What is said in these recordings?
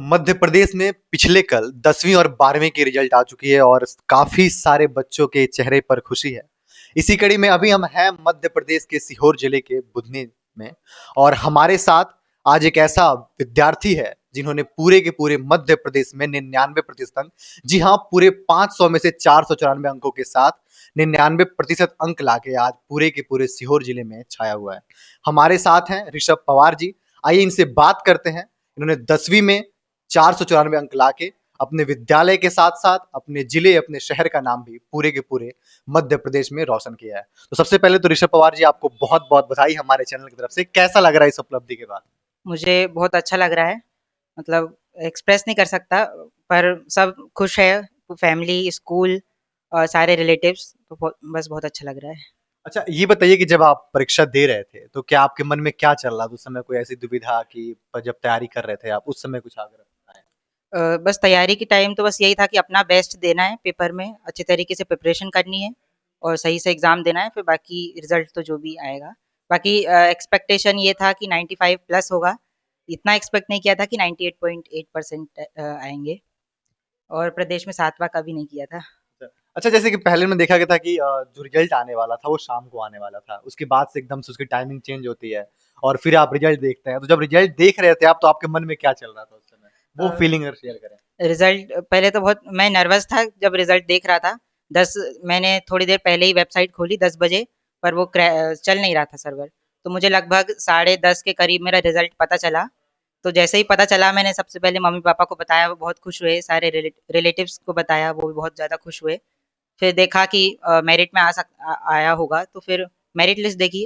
मध्य प्रदेश में पिछले कल 10वीं और 12वीं की रिजल्ट आ चुकी है और काफी सारे बच्चों के चेहरे पर खुशी है। इसी कड़ी में अभी हम हैं मध्य प्रदेश के सीहोर जिले के बुधनी में। और हमारे साथ आज एक ऐसा विद्यार्थी है जिन्होंने पूरे के पूरे मध्य प्रदेश में 99% अंक, जी हाँ, पूरे 500 में से 494 अंकों के साथ 99% अंक लाके आज पूरे के पूरे सीहोर जिले में छाया हुआ है। हमारे साथ हैं ऋषभ पवार जी। आइए इनसे बात करते हैं। इन्होंने 10वीं में 494 अंक लाके अपने विद्यालय के साथ साथ अपने जिले, अपने शहर का नाम भी पूरे के पूरे मध्य प्रदेश में रोशन किया है। तो सबसे पहले तो ऋषभ पवार जी, आपको बहुत बहुत बधाई हमारे चैनल की तरफ से। कैसा लग रहा है इस उपलब्धि के बाद? मुझे बहुत अच्छा लग रहा है। मतलब एक्सप्रेस नहीं कर सकता, पर सब खुश है, फैमिली, स्कूल और सारे रिलेटिव्स। तो बस बहुत अच्छा लग रहा है। अच्छा, ये बताइए कि जब आप परीक्षा दे रहे थे तो क्या आपके मन में क्या चल रहा था उस समय? कोई ऐसी दुविधा कि जब तैयारी कर रहे थे आप उस समय कुछ आग्रह आए? बस तैयारी के टाइम तो बस यही था कि अपना बेस्ट देना है, पेपर में अच्छे तरीके से प्रिपरेशन करनी है और सही से एग्ज़ाम देना है, फिर बाकी रिज़ल्ट तो जो भी आएगा। बाकी एक्सपेक्टेशन ये था कि 95 प्लस होगा। इतना एक्सपेक्ट नहीं किया था कि 98.8% आएँगे, और प्रदेश में 7वाँ कभी नहीं किया था। अच्छा अच्छा, जैसे कि पहले में देखा गया था कि जो रिजल्ट आने वाला था वो शाम को आने वाला था, उसके बाद से एकदम से उसकी टाइमिंग चेंज होती है और फिर आप रिजल्ट देखते हैं। तो जब रिजल्ट देख रहे थे आप, तो आपके मन में क्या चल रहा था उस समय? वो अ, फीलिंग अगर शेयर करें। रिज़ल्ट पहले तो बहुत मैं नर्वस था जब रिज़ल्ट देख रहा था। 10 मैंने थोड़ी देर पहले ही वेबसाइट खोली 10 बजे, पर वो चल नहीं रहा था सर्वर। तो मुझे लगभग साढ़े 10 के करीब मेरा रिज़ल्ट पता चला। तो जैसे ही पता चला, मैंने सबसे पहले मम्मी-पापा को बताया, वो बहुत खुश हुए। सारे रिलेटिव्स को बताया, वो भी बहुत ज़्यादा खुश हुए। फिर देखा कि मेरिट में आया होगा, तो फिर मेरिट लिस्ट देखी।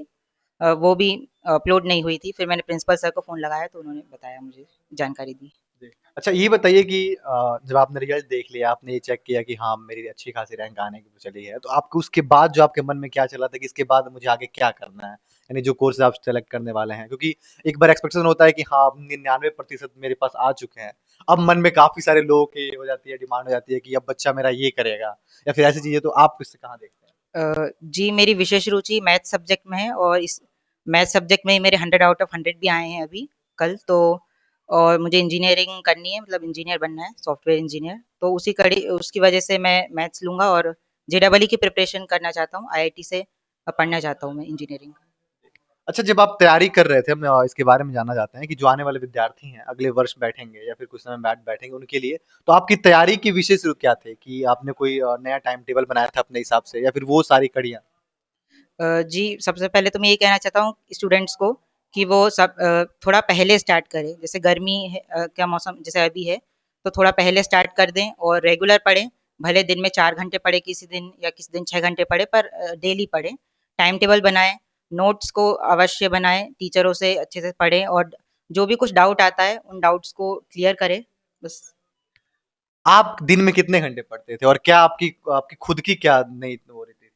वो भी अपलोड नहीं हुई थी। फिर मैंने प्रिंसिपल सर को फ़ोन लगाया, तो उन्होंने बताया, मुझे जानकारी दी। जी। अच्छा, ये बताइए कि जब आपने रिजल्ट देख लिया, आपने ये चेक किया कि हाँ, मेरी अच्छी खासी रैंक आने की चली है, तो आपको उसके बाद जो आपके मन में क्या चला था कि इसके बाद मुझे आगे क्या करना है? यानी जो कोर्स आप सेलेक्ट करने वाले हैं, क्योंकि एक बार एक्सपेक्टेशन होता है कि हाँ, अब 99% मेरे पास आ चुके हैं। अब मन में काफ़ी सारे लोगों की हो जाती है, डिमांड हो जाती है कि अब बच्चा मेरा ये करेगा या फिर ऐसी चीज़ें, तो आप इससे कहाँ देखते हैं? जी, मेरी विशेष रुचि मैथ सब्जेक्ट में है, और इस मैथ सब्जेक्ट में ही मेरे 100 आउट ऑफ 100 भी आए हैं अभी कल तो। और मुझे इंजीनियरिंग करनी है, मतलब इंजीनियर बनना है, सॉफ्टवेयर इंजीनियर। तो उसकी वजह से मैं मैथ्स लूंगा, और जेईई की प्रिपरेशन करना चाहता हूँ, आईआईटी से पढ़ना चाहता हूँ मैं इंजीनियरिंग। अच्छा, जब आप तैयारी कर रहे थे, हम इसके बारे में जानना चाहते हैं कि जो आने वाले विद्यार्थी हैं, अगले वर्ष बैठेंगे या फिर कुछ समय बाद बैठेंगे उनके लिए, तो आपकी तैयारी की विषय शुरू क्या थे कि आपने कोई नया टाइम टेबल बनाया था अपने हिसाब से या फिर वो सारी कड़ियाँ? जी, सबसे पहले तो मैं यही कहना चाहता हूँ स्टूडेंट्स को कि वो सब थोड़ा पहले स्टार्ट करें। जैसे गर्मी है, का मौसम जैसे अभी है, तो थोड़ा पहले स्टार्ट कर दें और रेगुलर पढ़ें। भले दिन में 4 घंटे पढ़ें किसी दिन, या किसी दिन 6 घंटे पढ़ें, पर डेली पढ़ें। टाइम टेबल बनाएँ, नोट्स को अवश्य बनाएँ, टीचरों से अच्छे से पढ़ें, और जो भी कुछ डाउट आता है, उन डाउट्स को क्लियर करें, बस। आप दिन में कितने घंटे पढ़ते थे और क्या आपकी आपकी खुद की क्या नहीं हो रही थी?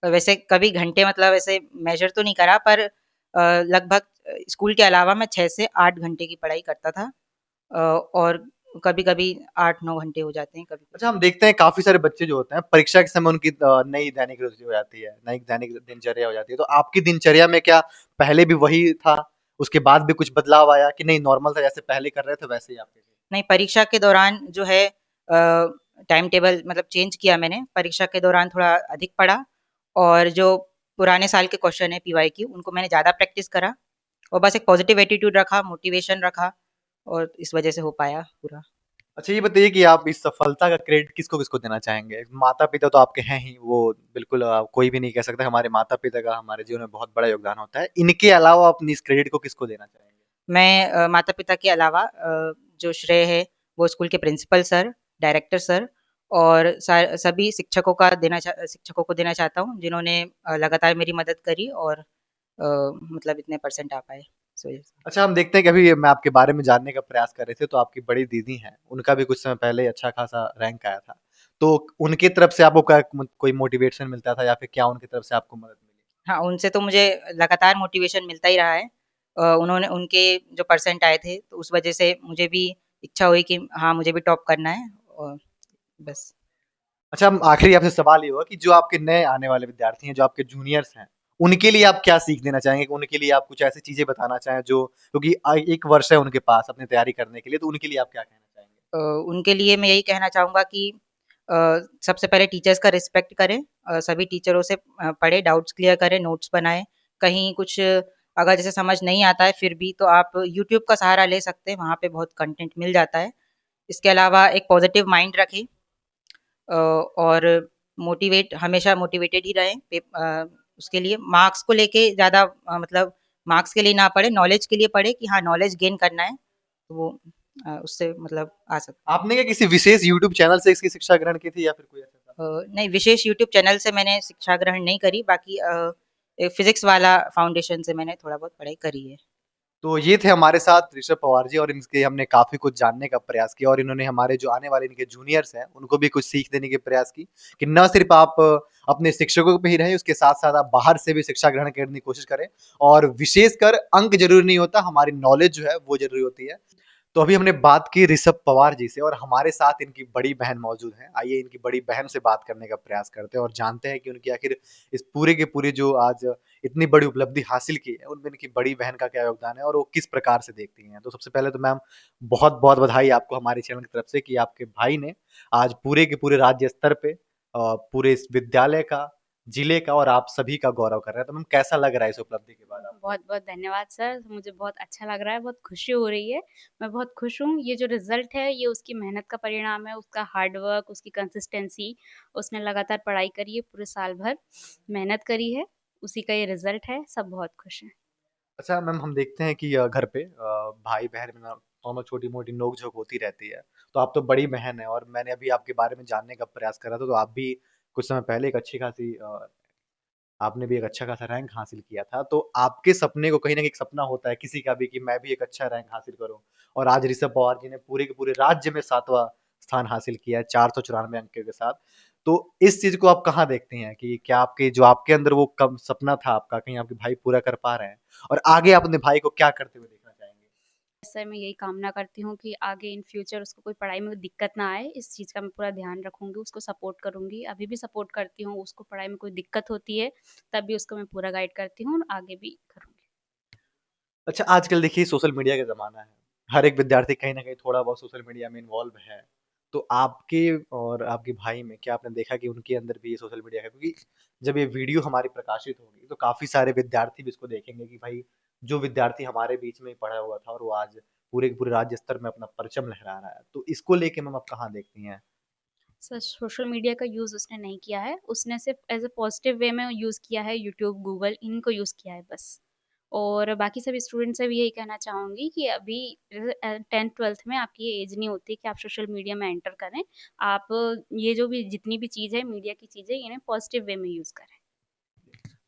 वैसे कभी घंटे मतलब ऐसे मेजर तो नहीं करा, पर लगभग स्कूल के अलावा मैं 6 से 8 घंटे की पढ़ाई करता था। और कभी-कभी 8-9 घंटे हो जाते हैं अच्छा, कभी-कभी। हम देखते हैं काफ़ी सारे बच्चे जो होते हैं, परीक्षा के समय उनकी नई दैनिक रुचि हो जाती है, नई दैनिक दिनचर्या हो जाती है। तो आपकी दिनचर्या में क्या पहले भी वही था, उसके बाद भी कुछ बदलाव आया कि नहीं नॉर्मल था, जैसे पहले कर रहे थे वैसे ही आपके? नहीं, परीक्षा के दौरान जो है टाइम टेबल मतलब चेंज किया मैंने। परीक्षा के दौरान थोड़ा अधिक पढ़ा, और जो पुराने साल के क्वेश्चन है पीवाईक्यू, उनको मैंने ज़्यादा प्रैक्टिस करा, और बस एक पॉजिटिव एटीट्यूड रखा, मोटिवेशन रखा, और इस वजह से हो पाया पूरा। अच्छा, ये बताइए कि आप इस सफलता का क्रेडिट किसको-किसको देना चाहेंगे? माता-पिता तो आपके हैं ही, वो बिल्कुल कोई भी नहीं कह सकता, हमारे माता-पिता का हमारे जीवन में बहुत बड़ा योगदान होता है। इनके अलावा अपनी इस क्रेडिट को किसको देना चाहेंगे? मैं माता-पिता के अलावा जो श्रेय है वो स्कूल के प्रिंसिपल सर, डायरेक्टर सर, और सभी शिक्षकों को देना चाहता हूँ, जिन्होंने लगातार मेरी मदद करी, और मतलब इतने परसेंट आ पाए इस वजह से। अच्छा, हम देखते हैं कि अभी मैं आपके बारे में जानने का प्रयास कर रहे थे, तो आपकी बड़ी दीदी हैं, उनका भी कुछ समय पहले अच्छा खासा रैंक आया था। तो उनकी तरफ से आपको क्या कोई मोटिवेशन मिलता था या फिर क्या उनकी तरफ से आपको मदद मिली? हाँ, उनसे तो मुझे लगातार मोटिवेशन मिलता ही रहा है। उन्होंने उनके जो परसेंट आए थे, तो उस वजह से मुझे भी इच्छा हुई कि हाँ, मुझे भी टॉप करना है, और बस। अच्छा, हम आखिरी आपसे सवाल ये होगा कि जो आपके नए आने वाले विद्यार्थी हैं, जो आपके जूनियर्स हैं, उनके लिए आप क्या सीख देना चाहेंगे? कि उनके लिए आप कुछ ऐसी चीज़ें बताना चाहें जो, क्योंकि 1 वर्ष है उनके पास अपनी तैयारी करने के लिए, तो उनके लिए आप क्या कहना चाहेंगे? उनके लिए मैं यही कहना चाहूँगा कि अ, सबसे पहले टीचर्स का रिस्पेक्ट करें, सभी टीचरों से पढ़ें, डाउट्स क्लियर करें, नोट्स बनाएँ। कहीं कुछ अगर जैसे समझ नहीं आता है फिर भी तो आप यूट्यूब का सहारा ले सकते हैं, वहाँ पे बहुत कंटेंट मिल जाता है। इसके अलावा एक पॉजिटिव माइंड रखें, और हमेशा मोटिवेटेड ही रहें। उसके लिए मार्क्स को लेके ज़्यादा मतलब मार्क्स के लिए ना पढ़ें, नॉलेज के लिए पढ़ें कि हाँ, नॉलेज गेन करना है, तो वो उससे मतलब आ सकता है। आपने क्या किसी विशेष यूट्यूब चैनल से इसकी शिक्षा ग्रहण की थी या फिर कोई ऐसा था? नहीं, विशेष यूट्यूब चैनल से मैंने शिक्षा ग्रहण नहीं करी, बाकी फिज़िक्स वाला फाउंडेशन से मैंने थोड़ा बहुत पढ़ाई करी है। तो ये थे हमारे साथ ऋषभ पवार जी और इनके हमने काफ़ी कुछ जानने का प्रयास किया और इन्होंने हमारे जो आने वाले इनके जूनियर्स हैं, उनको भी कुछ सीख देने के प्रयास की, कि ना सिर्फ़ आप अपने शिक्षकों पे ही रहें, उसके साथ-साथ आप बाहर से भी शिक्षा ग्रहण करने की कोशिश करें और विशेषकर अंक ज़रूरी नहीं होता, हमारी नॉलेज जो है वो ज़रूरी होती है। तो अभी हमने बात की ऋषभ पवार जी से और हमारे साथ इनकी बड़ी बहन मौजूद हैं। आइए इनकी बड़ी बहन से बात करने का प्रयास करते हैं और जानते हैं कि उनकी आखिर इस पूरे के पूरे जो आज इतनी बड़ी उपलब्धि हासिल की है, उनमें इनकी बड़ी बहन का क्या योगदान है और वो किस प्रकार से देखती हैं। तो सबसे पहले तो मैम बहुत-बहुत बधाई आपको हमारे चैनल की तरफ से कि आपके भाई ने आज पूरे के पूरे राज्य स्तर पे पूरे इस विद्यालय का, जिले का और आप सभी का गौरव कर रहे हैं। तो मैम कैसा लग रहा है इस उपलब्धि के बाद आपको? बहुत-बहुत धन्यवाद सर, मुझे बहुत अच्छा लग रहा है, बहुत खुशी हो रही है। मैं बहुत खुश हूँ, ये जो रिज़ल्ट है ये उसकी मेहनत का परिणाम है, उसका हार्ड वर्क, उसकी कंसिस्टेंसी, उसने लगातार पढ़ाई करी है, पूरे साल भर मेहनत करी है, उसी का ये रिज़ल्ट है, सब बहुत खुश हैं। अच्छा मैम हम देखते हैं कि घर पे भाई-बहन में ना दोनों छोटी-मोटी नोक-झोंक होती रहती है। तो आप तो बड़ी बहन हैं और मैंने अभी आपके बारे में जानने का प्रयास करा था, तो आप भी कुछ समय पहले एक अच्छी खासी आपने भी एक अच्छा खासा रैंक हासिल किया था। तो आपके सपने को कहीं न कहीं एक सपना होता है किसी का भी कि मैं भी एक अच्छा रैंक हासिल करूँ और आज ऋषभ पवार जी ने पूरे के पूरे राज्य में 7वाँ स्थान हासिल किया है 494 अंकों के साथ। तो इस चीज़ को आप कहाँ देखते हैं कि क्या आपके जो आपके अंदर वो कब सपना था आपका कहीं आपके भाई पूरा कर पा रहे हैं? और आगे आप अपने भाई को क्या करते हुए देखना चाहेंगे? सर मैं यही कामना करती हूँ कि आगे इन फ्यूचर उसको कोई पढ़ाई में दिक्कत ना आए, इस चीज़ का मैं पूरा ध्यान रखूँगी, उसको सपोर्ट करूँगी। अभी भी सपोर्ट करती हूँ, उसको पढ़ाई में कोई दिक्कत होती है, तब भी उसको मैं पूरा गाइड करती हूँ और आगे भी करूँगी। अच्छा आजकल देखिए सोशल मीडिया का ज़माना है। हर एक विद्यार्थी कहीं न कहीं थोड़ा बहुत सोशल मीडिया में इन्वॉल्व है। तो आपके और आपके भाई में क्या आपने देखा कि उनके अंदर भी ये सोशल मीडिया है? क्योंकि जब ये वीडियो हमारी प्रकाशित होगी तो काफ़ी सारे विद्यार्थी भी इसको देखेंगे कि भाई जो विद्यार्थी हमारे बीच में ही पढ़ा हुआ था और वो आज पूरे के पूरे राज्य स्तर में अपना परचम लहरा रहा है। तो इसको लेके मैम आप कहाँ देखती हैं? सर सोशल मीडिया का यूज़ उसने नहीं किया है, उसने सिर्फ़ एज़ अ पॉज़िटिव वे में यूज़ किया है यूट्यूब, गूगल इन्हीं को यूज़ किया है बस। और बाकी सभी स्टूडेंट से भी यही कहना चाहूँगी कि अभी 10th-12th में आपकी ये एज नहीं होती कि आप सोशल मीडिया में एंटर करें। आप ये जो भी जितनी भी चीज़ है, मीडिया की चीज़ें, इन्हें पॉज़िटिव वे में यूज़ करें।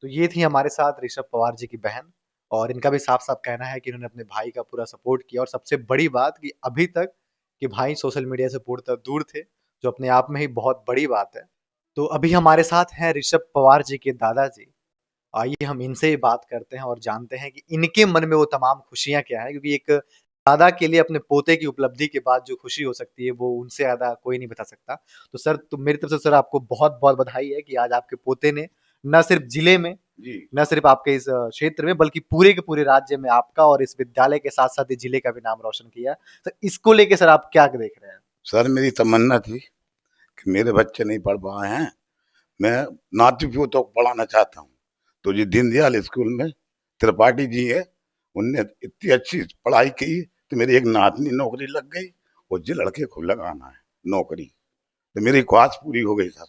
तो ये थी हमारे साथ ऋषभ पवार जी की बहन और इनका भी साफ-साफ कहना है कि इन्होंने अपने भाई का पूरा सपोर्ट किया और सबसे बड़ी बात कि अभी तक कि भाई सोशल मीडिया से पूर्णतः दूर थे, जो अपने आप में ही बहुत बड़ी बात है। तो अभी हमारे साथ हैं ऋषभ पवार जी के दादाजी। आइए हम इनसे ही बात करते हैं और जानते हैं कि इनके मन में वो तमाम खुशियाँ क्या हैं क्योंकि एक दादा के लिए अपने पोते की उपलब्धि के बाद जो खुशी हो सकती है, वो उनसे ज़्यादा कोई नहीं बता सकता। तो सर तो मेरी तरफ से सर आपको बहुत-बहुत बधाई है कि आज आपके पोते ने ना सिर्फ़ जिले में, जी, ना सिर्फ़ आपके इस क्षेत्र में बल्कि पूरे के पूरे राज्य में आपका और इस विद्यालय के साथ-साथ इस जिले का भी नाम रोशन किया। तो इसको लेके सर आप क्या देख रहे हैं? सर मेरी तमन्ना थी कि मेरे बच्चे नहीं पढ़ पाए हैं, मैं नाती-पोतों को पढ़ाना चाहता हूँ। तो ये दीनदयाल स्कूल में त्रिपाठी जी है, उनने इतनी अच्छी पढ़ाई की, तो मेरी एक नातनी नौकरी लग गई और ये लड़के को लगाना है नौकरी, तो मेरी ख्वाहिश पूरी हो गई सर।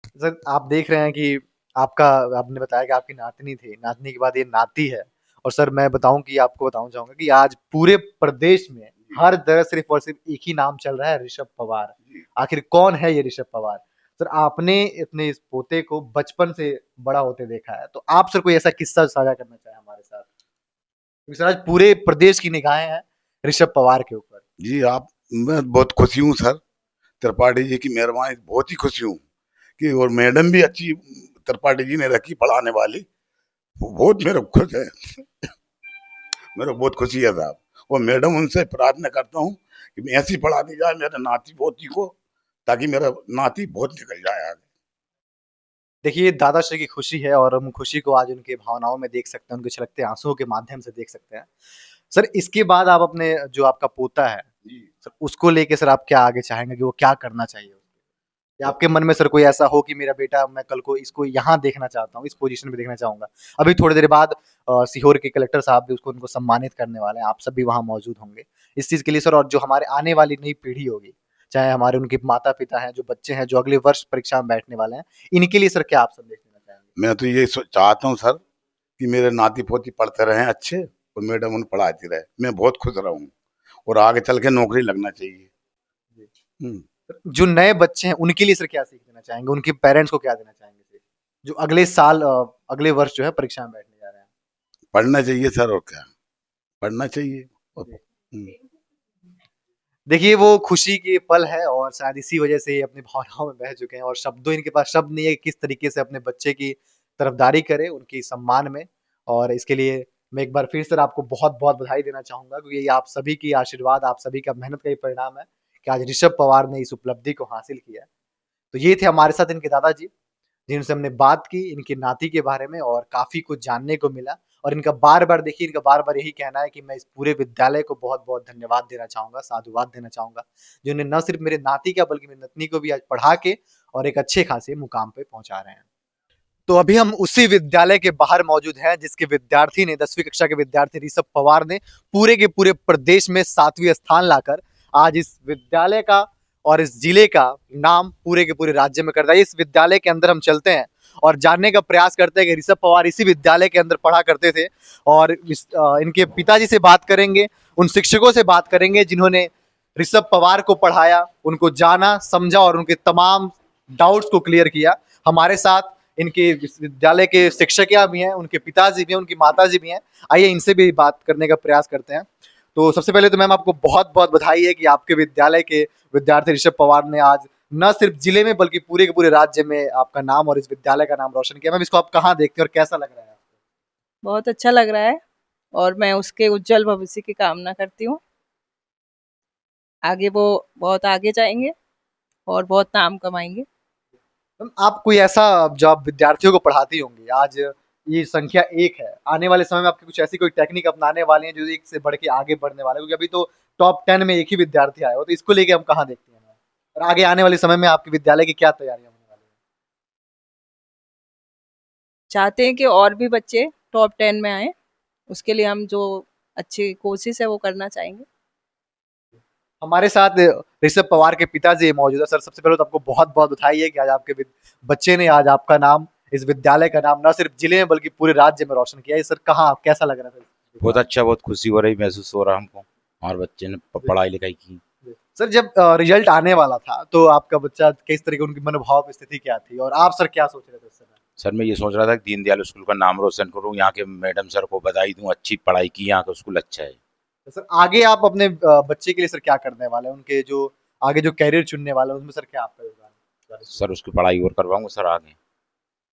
सर आप देख रहे हैं कि आपका आपने बताया कि आपकी नातनी थी, नातनी के बाद ये नाती है और सर मैं बताऊँ कि आपको बताना चाहूँगा कि आज पूरे प्रदेश में जी, हर जगह सिर्फ़ और सिर्फ़ एक ही नाम चल रहा है ऋषभ पवार। जी। आखिर कौन है ये ऋषभ पवार? सर आपने अपने इस पोते को बचपन से बड़ा होते देखा है, तो आप सर कोई ऐसा किस्सा साझा करना चाहें हमारे साथ? क्योंकि सर आज पूरे प्रदेश की निगाहें हैं ऋषभ पवार के ऊपर। जी, आप मैं बहुत खुशी हूँ सर, त्रिपाठी जी की मेहरबानी बहुत ही खुशी हूँ कि और मैडम भी अच्छी त्रिपाठी जी ने रखी पढ़ाने वाली, वो बहुत मेरे को खुश है। मेरे को बहुत खुशी है साहब और मैडम उनसे प्रार्थना करता हूँ कि ऐसी पढ़ा दी जाए मेरे नाती पोती को ताकि मेरा नाती बहुत निकल जाए आगे। देखिए, दादाश्री की खुशी है और हम खुशी को आज उनकी भावनाओं में देख सकते हैं, उनके छलकते आँसुओं के माध्यम से देख सकते हैं। सर इसके बाद आप अपने जो आपका पोता है, जी सर उसको लेके सर आप क्या आगे चाहेंगे कि वो क्या करना चाहिए? या आपके मन में सर कोई ऐसा हो कि मेरा बेटा मैं कल को इसको यहाँ देखना चाहता हूँ, इस पोजीशन में देखना चाहूँगा। अभी थोड़ी देर बाद सीहोर के कलेक्टर साहब भी उसको उनको सम्मानित करने वाले हैं, आप सब भी वहाँ मौजूद होंगे। इस चीज़ के लिए सर और जो हमारे आने वाली नई पीढ़ी होगी, चाहे हमारे उनके माता-पिता हैं, जो बच्चे हैं, जो अगले वर्ष परीक्षा में बैठने वाले हैं, इनके लिए सर क्या आप संदेश देना चाहेंगे? मैं तो ये चाहता हूँ सर कि मेरे नाती पोती पढ़ते रहें अच्छे, और मैडम उन्हें पढ़ाती रहे, मैं बहुत खुश रहूँ, और आगे चल के नौकरी लगना चाहिए। जी। हम्म। जो नए बच्चे हैं, उनके लिए सर क्या सीख देना चाहेंगे? उनके पेरेंट्स को क्या देना चाहेंगे सीख? जो अगले साल अगले वर्ष जो है परीक्षा में बैठने जा रहे हैं। पढ़ना चाहिए सर, और क्या, पढ़ना चाहिए। जी। हम्म। देखिए वो खुशी के पल है और शायद इसी वजह से ये अपनी भावनाओं में बह चुके हैं और शब्दों इनके पास शब्द नहीं है कि किस तरीके से अपने बच्चे की तरफदारी करें उनकी सम्मान में। और इसके लिए मैं एक बार फिर से आपको बहुत-बहुत बधाई देना चाहूँगा क्योंकि ये आप सभी की आशीर्वाद, आप सभी का मेहनत का ही परिणाम है कि आज ऋषभ पवार ने इस उपलब्धि को हासिल किया है। तो ये थे हमारे साथ इनके दादाजी। जिनसे हमने बात की इनके नाती के बारे में और काफ़ी कुछ जानने को मिला और इनका बार-बार देखिए इनका बार-बार यही कहना है कि मैं इस पूरे विद्यालय को बहुत-बहुत धन्यवाद देना चाहूँगा, साधुवाद देना चाहूँगा, जिन्होंने न सिर्फ़ मेरे नाती का बल्कि मेरी नतनी को भी आज पढ़ा के और एक अच्छे खासे मुकाम पे पहुँचा रहे हैं। तो अभी हम उसी विद्यालय के बाहर मौजूद हैं जिसके विद्यार्थी ने 10वीं कक्षा के विद्यार्थी ऋषभ पवार ने पूरे के पूरे प्रदेश में 7वीं स्थान लाकर आज इस विद्यालय का और इस जिले का नाम पूरे के पूरे राज्य में कर दिया। इस विद्यालय के अंदर हम चलते हैं और जानने का प्रयास करते हैं कि ऋषभ पवार इसी विद्यालय के अंदर पढ़ा करते थे और इनके पिताजी से बात करेंगे, उन शिक्षकों से बात करेंगे जिन्होंने ऋषभ पवार को पढ़ाया, उनको जाना, समझा और उनके तमाम डाउट्स को क्लियर किया। हमारे साथ इनके विश्वविद्यालय के शिक्षकियाँ भी हैं, उनके पिताजी भी हैं, उनकी माताजी भी हैं। आइए इनसे भी बात करने का प्रयास करते हैं। तो सबसे पहले तो मैम आपको बहुत-बहुत बधाई है कि आपके विद्यालय के विद्यार्थी ऋषभ पवार ने आज न सिर्फ जिले में बल्कि पूरे के पूरे राज्य में आपका नाम और इस विद्यालय का नाम रोशन किया। मैम इसको आप कहाँ देखते हैं और कैसा लग रहा है आपको? बहुत अच्छा लग रहा है और मैं उसके उज्जवल भविष्य की कामना करती हूँ। आगे वो बहुत आगे जाएंगे और बहुत नाम कमाएंगे। मैम आप कोई ऐसा जो आप विद्यार्थियों को पढ़ाती होंगी, आज ये संख्या 1 है, आने वाले समय में आपकी कुछ ऐसी कोई टेक्निक अपनाने वाली हैं जो एक से बढ़ के आगे बढ़ने वाले हैं? क्योंकि अभी तो टॉप 10 में एक ही विद्यार्थी आया हो, तो इसको लेके हम कहाँ देखते हैं? और आगे आने वाले समय में आपके विद्यालय की क्या तैयारियाँ होने वाली हैं? चाहते हैं कि और भी बच्चे टॉप 10 में आए, उसके लिए हम जो अच्छी कोशिश है वो करना चाहेंगे। हमारे साथ ऋषभ पवार के पिताजी मौजूद है। सर सबसे पहले तो आपको बहुत-बहुत बधाई है कि आज आपके बच्चे ने आज आपका नाम, इस विद्यालय का नाम न सिर्फ जिले में बल्कि पूरे राज्य में रोशन किया है। सर कहाँ कैसा लग रहा है सर? बहुत अच्छा, बहुत खुशी हो रही महसूस हो रहा हमको, हमारे बच्चे ने पढ़ाई लिखाई की। सर जब रिजल्ट आने वाला था तो आपका बच्चा किस तरह की उनकी मनोभाव की स्थिति क्या थी और आप सर क्या सोच रहे थे उस समय? सर मैं ये सोच रहा था कि दीनदयाल स्कूल का नाम रोशन करूँ, यहाँ के मैडम सर को बधाई दूँ, अच्छी पढ़ाई की, यहाँ का स्कूल अच्छा है। तो सर आगे आप अपने बच्चे के लिए सर क्या करने वाले हैं? उनके जो आगे जो करियर चुनने वाले हैं उसमें सर क्या आपका योगदान है? सर उसकी पढ़ाई और करवाऊंगा सर आगे।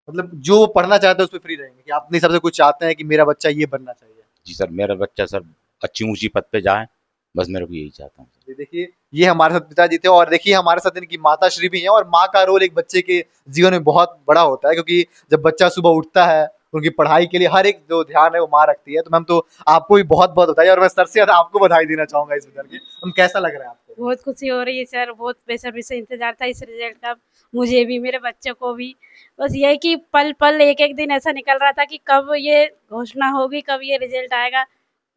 मतलब जो वो पढ़ना चाहते हैं उसमें फ्री रहेंगे कि आप अपने हिसाब से कुछ चाहते हैं कि मेरा बच्चा ये बनना चाहिए? जी सर, मेरा बच्चा सर अच्छी ऊंची पद पे जाए, बस मेरे को यही चाहता हूँ। जी, देखिए ये हमारे साथ पिताजी थे और देखिए हमारे साथ इनकी माता श्री भी हैं और माँ का रोल एक बच्चे के जीवन में बहुत बड़ा होता है क्योंकि जब बच्चा सुबह उठता है उनकी पढ़ाई के लिए हर एक जो ध्यान है वो माँ रखती है। तो मैम तो आपको भी बहुत-बहुत बधाई और मैं सर से ज़्यादा आपको बधाई देना चाहूँगा इस रिजल्ट की। मैम कैसा लग रहा है आपको? बहुत खुशी हो रही है सर, बहुत बेसब्री से इंतज़ार था इस रिज़ल्ट का, मुझे भी, मेरे बच्चों को भी। बस यही कि पल-पल, एक-एक दिन ऐसा निकल रहा था कि कब ये घोषणा होगी, कब ये रिज़ल्ट आएगा,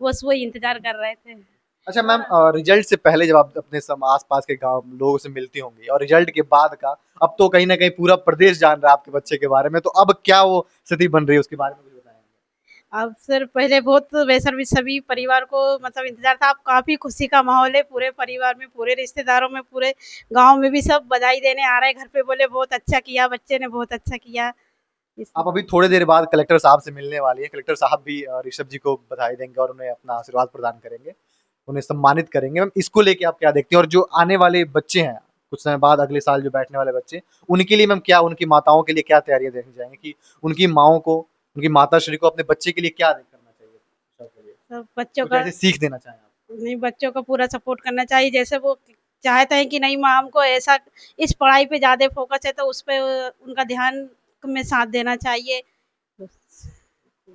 बस वही इंतज़ार कर रहे थे। अच्छा मैम रिजल्ट से पहले जब आप अपने आस-पास के गाँव लोगों से मिलती होंगी और रिजल्ट के बाद का अब तो कहीं न कहीं पूरा प्रदेश जान रहा है आपके बच्चे के बारे में, तो अब क्या वो स्थिति बन रही है उसके बारे में कुछ बताएँगे? अब सर पहले बहुत बेसब्री सभी परिवार को मतलब इंतज़ार था, अब काफ़ी खुशी का माहौल है पूरे परिवार में, पूरे रिश्तेदारों में, पूरे गाँव में भी सब बधाई देने आ रहे हैं घर पे, बोले बहुत अच्छा किया, बच्चे ने बहुत अच्छा किया। आप अभी थोड़ी देर बाद कलेक्टर साहब से मिलने वाली हैं। कलेक्टर साहब भी ऋषभ जी को बधाई देंगे और उन्हें अपना आशीर्वाद प्रदान करेंगे, उन्हें सम्मानित करेंगे। मैम इसको लेके आप क्या देखती हैं? और जो आने वाले बच्चे हैं, कुछ समय बाद अगले साल जो बैठने वाले बच्चे, उनके लिए मैम क्या उनकी माताओं के लिए क्या तैयारियाँ देखनी चाहिए कि उनकी माँओं को, उनकी माताश्री को अपने बच्चे के लिए क्या करना चाहिए? के लिए? सब बच्चों कुछ का ऐसी सीख देना चाहें आप? नहीं, बच्चों का पूरा सपोर्ट करना चाहिए, जैसे वो चाहते हैं कि नहीं माँ हमको ऐसा इस पढ़ाई पे ज़्यादा फोकस है तो उस पे उनका ध्यान में साथ देना चाहिए। बस।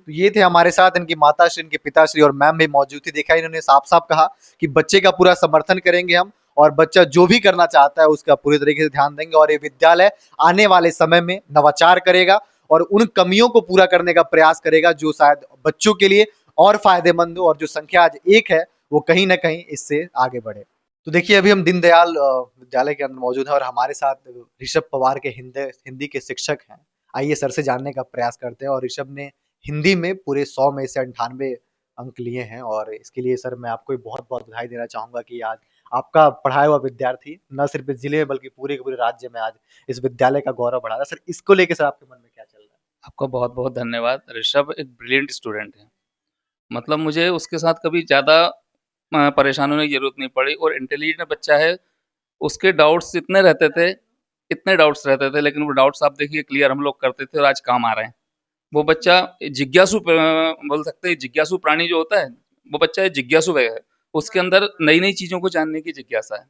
तो ये थे हमारे साथ इनकी माताश्री, इनके पिताश्री और मैम भी मौजूद थी। देखा इन्होंने साफ-साफ कहा कि बच्चे का पूरा समर्थन करेंगे हम और बच्चा जो भी करना चाहता है उसका पूरी तरीके से ध्यान देंगे और ये विद्यालय आने वाले समय में नवाचार करेगा और उन कमियों को पूरा करने का प्रयास करेगा जो शायद बच्चों के लिए और फायदेमंद हो और जो संख्या आज 1 है वो कहीं न कहीं इससे आगे बढ़े। तो देखिए अभी हम दीनदयाल विद्यालय के अंदर मौजूद हैं और हमारे साथ ऋषभ पवार के हिंदी के शिक्षक हैं। आइए सर से जानने का प्रयास करते हैं और ऋषभ ने हिंदी में पूरे 100 में से 98 अंक लिए हैं और इसके लिए सर मैं आपको बहुत-बहुत बधाई देना चाहूँगा कि आज आपका पढ़ाया हुआ विद्यार्थी न सिर्फ इस जिले में बल्कि पूरे के पूरे राज्य में आज इस विद्यालय का गौरव बढ़ा रहा है। सर इसको लेके सर आपके मन में क्या चल रहा है? आपका बहुत-बहुत धन्यवाद। ऋषभ एक ब्रिलियंट स्टूडेंट है। मतलब मुझे उसके साथ कभी ज़्यादा परेशान होने की ज़रूरत नहीं पड़ी और इंटेलिजेंट बच्चा है। उसके डाउट्स इतने डाउट्स रहते थे, लेकिन वो डाउट्स आप देखिए क्लियर हम लोग करते थे और आज काम आ रहे हैं। वो बच्चा जिज्ञासु बोल सकते हैं, जिज्ञासु प्राणी जो होता है, वो बच्चा जिज्ञासु है। उसके अंदर नई-नई चीज़ों को जानने की जिज्ञासा है।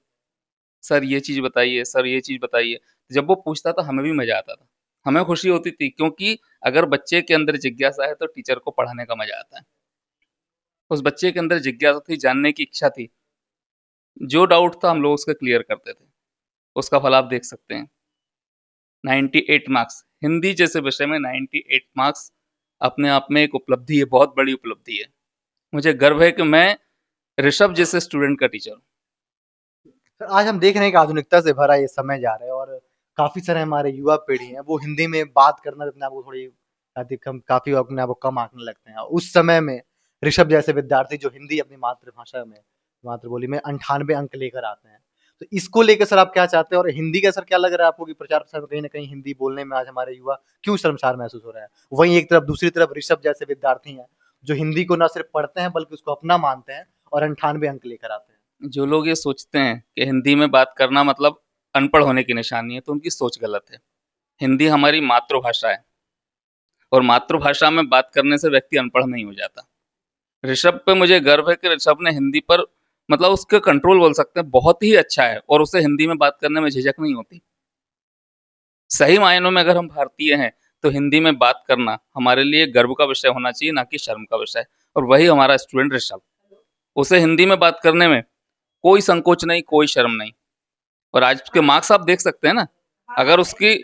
सर ये चीज़ बताइए, सर ये चीज़ बताइए। जब वो पूछता था हमें भी मज़ा आता था। हमें खुशी होती थी क्योंकि अगर बच्चे के अंदर जिज्ञासा है तो टीचर को पढ़ाने का मज़ा आता है। उस बच्चे के अंदर जिज्ञासा थी, जानने की इच्छा थी। जो डाउट था हम लोग उसका क्लियर करते थे। उसका फल आप देख सकते हैं। 98 मार्क्स, हिंदी जैसे विषय में 98 मार्क्स अपने आप में एक उपलब्धि है, बहुत बड़ी उपलब्धि है। मुझे गर्व है कि मैं ऋषभ जैसे स्टूडेंट का टीचर हूँ। सर आज हम देख रहे हैं कि आधुनिकता से भरा ये समय जा रहा है और काफ़ी सारे हमारे युवा पीढ़ी हैं, वो हिंदी में बात करना अपने आप को थोड़ी काफ़ी अपने आप को कम आंकने लगते हैं। उस समय में ऋषभ जैसे विद्यार्थी जो हिंदी अपनी मातृभाषा में, मातृबोली में 98 अंक लेकर आते हैं। तो इसको लेकर सर आप क्या चाहते हैं? और हिंदी का सर क्या लग रहा है आपको कि प्रचार-प्रसार में कहीं न कहीं हिंदी बोलने में आज हमारे युवा क्यों शर्मसार महसूस हो रहा है? वहीं एक तरफ दूसरी तरफ ऋषभ जैसे विद्यार्थी हैं, जो हिंदी को ना सिर्फ पढ़ते हैं बल्कि उसको अपना मानते हैं और 98 अंक लेकर आते हैं। जो लोग ये सोचते हैं कि हिंदी में बात करना मतलब अनपढ़ होने की निशानी है, तो उनकी सोच गलत है। हिंदी हमारी मातृभाषा है और मातृभाषा में बात करने से व्यक्ति अनपढ़ नहीं हो जाता। ऋषभ पे मुझे गर्व है कि ऋषभ ने हिंदी पर मतलब उसका कंट्रोल बोल सकते हैं बहुत ही अच्छा है और उसे हिंदी में बात करने में झिझक नहीं होती। सही मायनों में अगर हम भारतीय हैं तो हिंदी में बात करना हमारे लिए गर्व का विषय होना चाहिए, ना कि शर्म का विषय। और वही हमारा स्टूडेंट ऋषभ, उसे हिंदी में बात करने में कोई संकोच नहीं, कोई शर्म नहीं। और आज के मार्क्स आप देख सकते हैं ना। अगर उसकी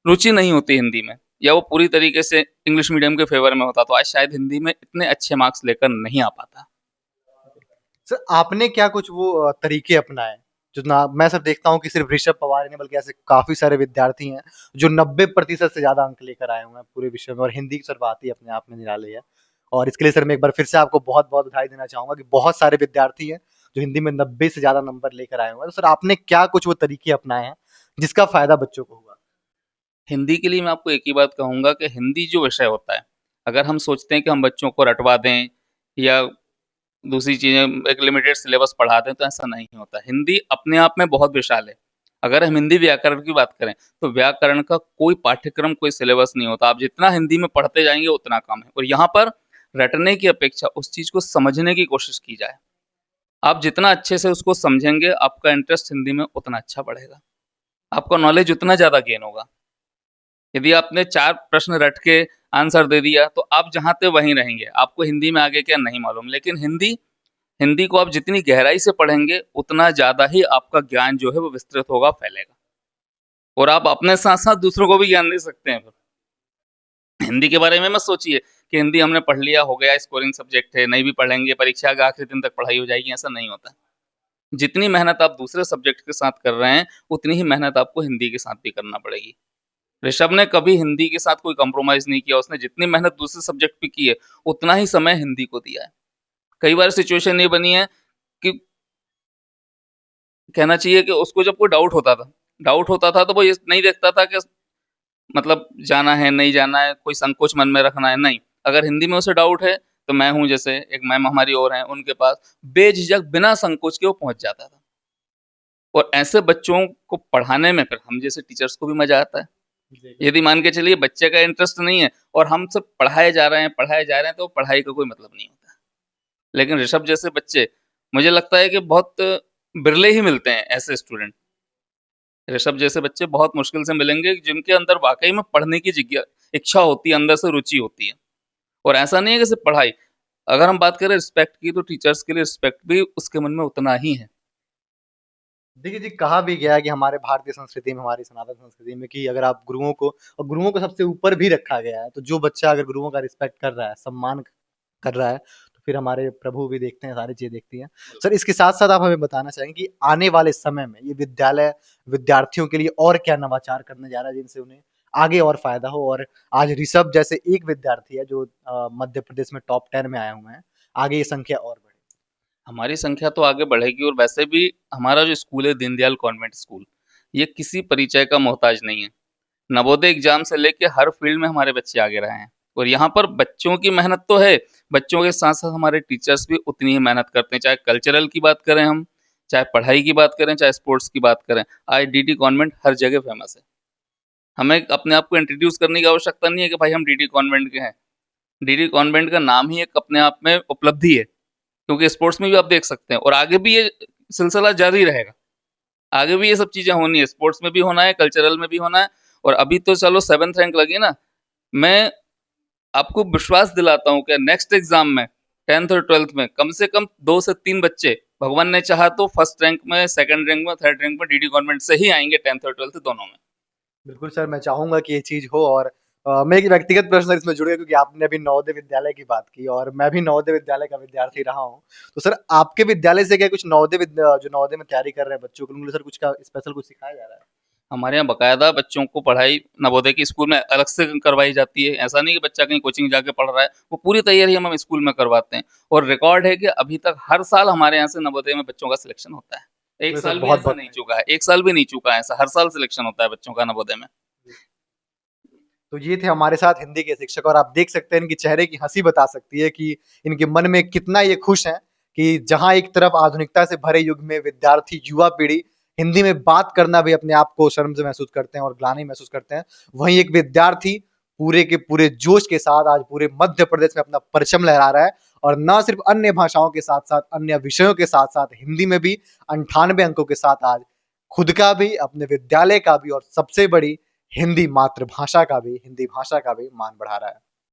रुचि नहीं होती हिंदी में या वो पूरी तरीके से इंग्लिश मीडियम के फेवर में होता तो आज शायद हिंदी में इतने अच्छे मार्क्स लेकर नहीं आ पाता। सर आपने क्या कुछ वो तरीके अपनाए जो ना मैं सर देखता हूँ कि सिर्फ ऋषभ पवार ही नहीं बल्कि ऐसे काफी सारे विद्यार्थी हैं जो 90% से ज्यादा अंक लेकर आए हुए हैं पूरे विषय में और हिंदी की सर बात ही अपने आप में निराली है और इसके लिए सर मैं एक बार फिर से आपको बहुत बहुत बधाई देना चाहूंगा कि बहुत सारे विद्यार्थी हैं जो हिंदी में 90 से ज्यादा नंबर लेकर आए हुए हैं। तो सर आपने क्या कुछ वो तरीके अपनाए हैं जिसका फायदा बच्चों को हुआ? हिंदी के लिए मैं आपको एक ही बात कहूँगा कि हिंदी जो विषय होता है, अगर हम सोचते हैं कि हम बच्चों को रटवा दें या दूसरी चीज़ें एक लिमिटेड सिलेबस पढ़ा दें तो ऐसा नहीं होता। हिंदी अपने आप में बहुत विशाल है। अगर हम हिंदी व्याकरण की बात करें तो व्याकरण का कोई पाठ्यक्रम, कोई सिलेबस नहीं होता। आप जितना हिंदी में पढ़ते जाएंगे उतना कम है और यहाँ पर रटने की अपेक्षा उस चीज़ को समझने की कोशिश की जाए। आप जितना अच्छे से उसको समझेंगे आपका इंटरेस्ट हिंदी में उतना अच्छा बढ़ेगा, आपका नॉलेज उतना ज़्यादा गेन होगा। यदि आपने 4 प्रश्न रट के आंसर दे दिया तो आप जहाँ थे वहीं रहेंगे, आपको हिंदी में आगे क्या नहीं मालूम। लेकिन हिंदी को आप जितनी गहराई से पढ़ेंगे उतना ज़्यादा ही आपका ज्ञान जो है वो विस्तृत होगा, फैलेगा और आप अपने साथ साथ दूसरों को भी ज्ञान दे सकते हैं। हिंदी के बारे में मत सोचिए कि हिंदी हमने पढ़ लिया, हो गया, स्कोरिंग सब्जेक्ट है, नहीं भी पढ़ेंगे परीक्षा के आखिरी दिन तक पढ़ाई हो जाएगी, ऐसा नहीं होता। जितनी मेहनत आप दूसरे सब्जेक्ट के साथ कर रहे हैं उतनी ही मेहनत आपको हिंदी के साथ भी करना पड़ेगी। ऋषभ ने कभी हिंदी के साथ कोई कंप्रोमाइज नहीं किया। उसने जितनी मेहनत दूसरे सब्जेक्ट पे की है उतना ही समय हिंदी को दिया है। कई बार सिचुएशन ये बनी है कि कहना चाहिए कि उसको जब कोई डाउट होता था तो वो ये नहीं देखता था कि मतलब जाना है नहीं जाना है, कोई संकोच मन में रखना है, नहीं। अगर हिंदी में उसे डाउट है तो मैं हूँ, जैसे एक मैम हमारी और हैं, उनके पास बेझिझक बिना संकोच के वो पहुंच जाता था। और ऐसे बच्चों को पढ़ाने में फिर हम जैसे टीचर्स को भी मजा आता है। यदि मान के चलिए बच्चे का इंटरेस्ट नहीं है और हम सब पढ़ाए जा रहे हैं तो पढ़ाई का कोई मतलब नहीं होता। लेकिन ऋषभ जैसे बच्चे मुझे लगता है कि बहुत बिरले ही मिलते हैं ऐसे स्टूडेंट। ऋषभ जैसे बच्चे बहुत मुश्किल से मिलेंगे जिनके अंदर वाकई में पढ़ने की इच्छा होती है, अंदर से रुचि होती है और ऐसा नहीं है कि सिर्फ पढ़ाई, अगर हम बात करें रिस्पेक्ट की, तो टीचर्स के लिए रिस्पेक्ट भी उसके मन में उतना ही है। देखिए जी, कहा भी गया है कि हमारे भारतीय संस्कृति में, हमारी सनातन संस्कृति में, कि अगर आप गुरुओं को, और गुरुओं को सबसे ऊपर भी रखा गया है, तो जो बच्चा अगर गुरुओं का रिस्पेक्ट कर रहा है, सम्मान कर रहा है, तो फिर हमारे प्रभु भी देखते हैं, सारी चीज़ें देखती हैं। सर, इसके साथ-साथ आप हमें बताना चाहेंगे कि आने वाले समय में ये विद्यालय विद्यार्थियों के लिए और क्या नवाचार करने जा रहा है, जिनसे उन्हें आगे और फ़ायदा हो, और आज ऋषभ जैसे एक विद्यार्थी है जो मध्य प्रदेश में टॉप 10 में आए हुए हैं, आगे ये संख्या और बढ़े? हमारी संख्या तो आगे बढ़ेगी, और वैसे भी हमारा जो स्कूल है दीनदयाल कॉन्वेंट स्कूल, ये किसी परिचय का मोहताज नहीं है। नवोदय एग्जाम से लेके हर फील्ड में हमारे बच्चे आगे रहे हैं, और यहाँ पर बच्चों की मेहनत तो है, बच्चों के साथ साथ हमारे टीचर्स भी उतनी ही मेहनत करते हैं, चाहे कल्चरल की बात करें हम, चाहे पढ़ाई की बात करें, चाहे स्पोर्ट्स की बात करें। आज डीडी कॉन्वेंट हर जगह फेमस है। हमें अपने आप को इंट्रोड्यूस करने की आवश्यकता नहीं है कि भाई हम डीडी कॉन्वेंट के हैं। डीडी कॉन्वेंट का नाम ही एक अपने आप में उपलब्धि है, क्योंकि स्पोर्ट्स में भी आप देख सकते हैं, और आगे भी ये सिलसिला जारी रहेगा। आगे भी ये सब चीजें होनी है, स्पोर्ट्स में भी होना है, कल्चरल में भी होना है। और अभी तो चलो 7th रैंक लगी ना, मैं आपको विश्वास दिलाता हूँ कि नेक्स्ट एग्जाम में 10th और 12th में कम से कम 2 से 3 बच्चे, भगवान ने चाहा तो फर्स्ट रैंक में, सेकंड रैंक में, थर्ड रैंक में डीडी कॉन्वेंट से ही आएंगे, 10th और 12th दोनों में। बिल्कुल सर, मैं चाहूँगा कि ये चीज़ हो, और मैं एक व्यक्तिगत प्रश्न इसमें जुड़ेगा, क्योंकि आपने अभी नवोदय विद्यालय की बात की और मैं भी नवोदय विद्यालय का विद्यार्थी रहा हूँ। तो सर, आपके विद्यालय से क्या कुछ जो नवोदय में तैयारी कर रहे हैं बच्चों को, उनको सर कुछ का स्पेशल कुछ सिखाया जा रहा है? हमारे यहाँ बकायदा बच्चों को पढ़ाई नवोदय की स्कूल में अलग से करवाई जाती है। ऐसा नहीं कि बच्चा कहीं कोचिंग जाके पढ़ रहा है, वो पूरी तैयारी हम स्कूल में करवाते हैं। और रिकॉर्ड है कि अभी तक हर साल हमारे यहाँ से नवोदय में बच्चों का सिलेक्शन होता है। एक तो सर साल भी बहुत ऐसा बहुत नहीं चूका है, एक साल भी नहीं चूका है ऐसा, हर साल सिलेक्शन होता है बच्चों का नवोदय में। तो ये थे हमारे साथ हिंदी के शिक्षक, और आप देख सकते हैं इनकी चेहरे की हंसी बता सकती है कि इनके मन में कितना ये खुश हैं कि जहां एक तरफ आधुनिकता से भरे युग में विद्यार्थी, युवा पीढ़ी हिंदी में बात करना भी अपने आप को शर्म से महसूस करते हैं और ग्लानि महसूस करते हैं, वहीं एक विद्यार्थी पूरे के पूरे जोश के साथ आज पूरे मध्य प्रदेश में अपना परचम लहरा रहा है, और न सिर्फ अन्य भाषाओं के साथ साथ अन्य विषयों के साथ साथ हिंदी में भी 98 अंकों के साथ आज खुद का भी, अपने विद्यालय का भी, और सबसे बड़ी हिंदी मातृभाषा का भी, हिंदी भाषा का भी मान बढ़ा रहा है।